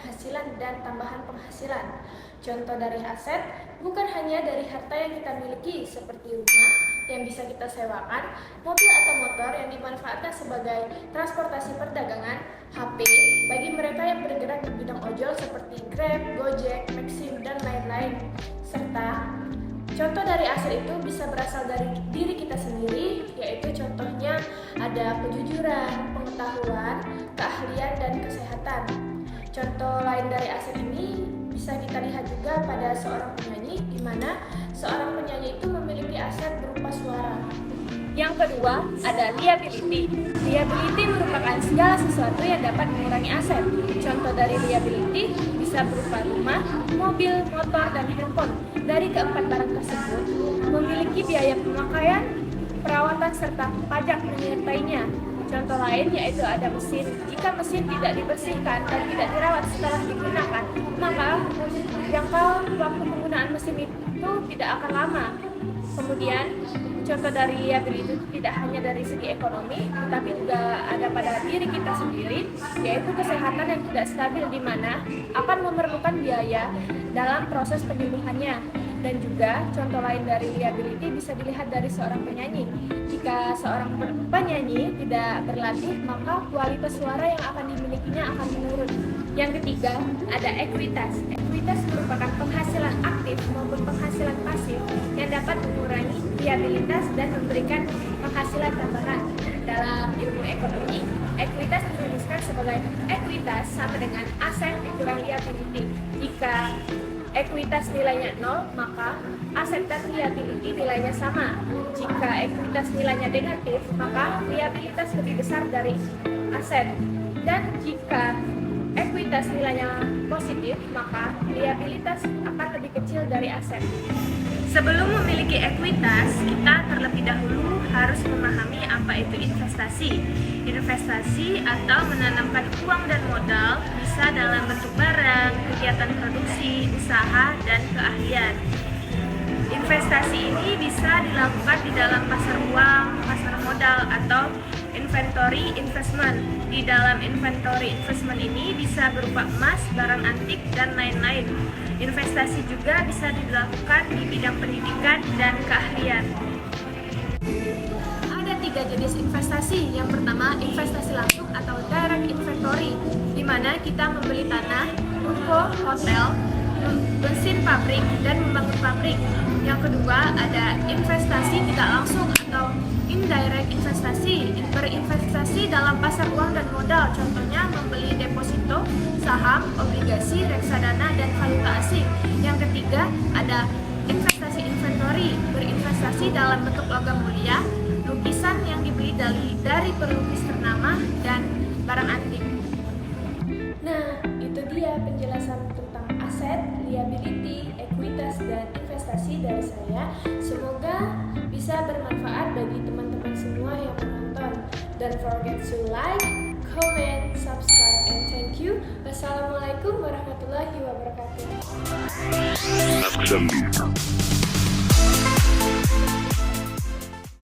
penghasilan dan tambahan penghasilan. Contoh dari aset bukan hanya dari harta yang kita miliki seperti rumah yang bisa kita sewakan, mobil atau motor yang dimanfaatkan sebagai transportasi perdagangan, HP bagi mereka yang bergerak di bidang ojol seperti Grab, Gojek, Maxim, dan lain-lain. Serta contoh dari aset itu bisa berasal dari diri kita sendiri, yaitu contohnya ada kejujuran, pengetahuan, keahlian, dan kesehatan. Contoh lain dari aset ini bisa kita lihat juga pada seorang penyanyi, di mana seorang penyanyi itu memiliki aset berupa suara. Yang kedua, ada liability. Liability merupakan segala sesuatu yang dapat mengurangi aset. Contoh dari liability bisa berupa rumah, mobil, motor, dan handphone. Dari keempat barang tersebut, memiliki biaya pemakaian, perawatan, serta pajak menyertainya. Contoh lain yaitu ada mesin. Jika mesin tidak dibersihkan dan tidak dirawat setelah digunakan, maka jangkauan waktu penggunaan mesin itu tidak akan lama. Kemudian, contoh dari liability itu tidak hanya dari segi ekonomi, tetapi juga ada pada diri kita sendiri, yaitu kesehatan yang tidak stabil di mana akan memerlukan biaya dalam proses penyembuhannya. Dan juga contoh lain dari liability bisa dilihat dari seorang penyanyi. Jika seorang penyanyi tidak berlatih, maka kualitas suara yang akan dimilikinya akan menurun. Yang ketiga, ada ekuitas. Ekuitas merupakan penghasilan aktif maupun penghasilan pasif yang dapat mengurangi liabilitas dan memberikan penghasilan tambahan. Dalam ilmu ekonomi, ekuitas dirumuskan sebagai ekuitas sama dengan aset dikurang liability. Jika ekuitas nilainya 0, maka aset dan liability nilainya sama. Jika ekuitas nilainya negatif, maka liabilitas lebih besar dari aset. Dan jika ekuitas nilainya positif, maka liabilitas akan lebih kecil dari aset. Sebelum memiliki ekuitas, kita terlebih dahulu harus memahami apa itu investasi. Investasi atau menanamkan uang dan modal bisa dalam bentuk barang, kegiatan produksi, usaha, dan keahlian. Investasi ini bisa dilakukan di dalam pasar uang, pasar modal, atau inventory investment. Di dalam inventory investment ini bisa berupa emas, barang antik, dan lain-lain. Investasi juga bisa dilakukan di bidang pendidikan dan keahlian. Ada 3 jenis investasi. Yang pertama, investasi langsung atau direct inventory, di mana kita membeli tanah, ruko, hotel, mesin pabrik, dan membangun pabrik. Yang kedua, ada investasi tidak langsung atau indirect investasi, berinvestasi dalam pasar uang dan modal, contohnya membeli deposito, saham, obligasi, reksadana, dan valuta asing. Yang ketiga, ada investasi inventory, berinvestasi dalam bentuk logam mulia, lukisan yang dibeli dari pelukis ternama, dan barang antik. Nah, itu dia penjelasan tentang aset, liability, ekuitas, dan investasi dari saya. Semoga bisa bermanfaat bagi teman-teman semua yang menonton. Don't forget to like, comment, subscribe, and thank you. Wassalamualaikum warahmatullahi wabarakatuh.